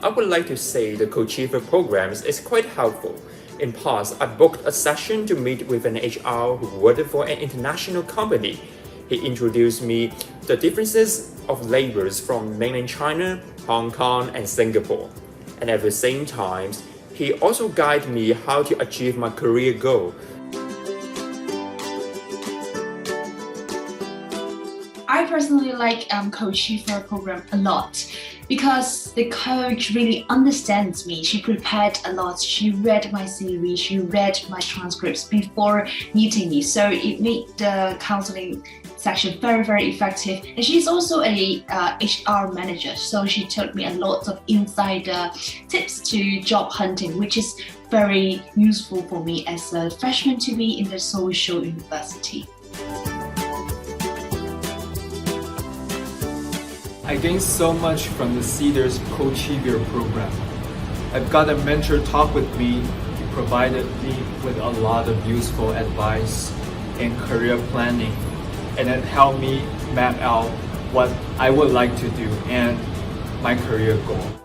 I would like to say the Coachiever programs is quite helpful. In past, I booked a session to meet with an HR who worked for an international company. He introduced me the differences of labors from mainland China, Hong Kong, and Singapore. And at the same time, he also guided me how to achieve my career goal. I personally like Coachiever program a lot because the coach really understands me. She prepared a lot. She read my CV, she read my transcripts before meeting me. So it made the counseling section very, very effective. And she's also a HR manager. So she taught me a lot of insider tips to job hunting, which is very useful for me as a freshman to be in the social university. I gained so much from the CEDARS Coachiever program. I've got a mentor talk with me. He provided me with a lot of useful advice and career planning, and it helped me map out what I would like to do and my career goal.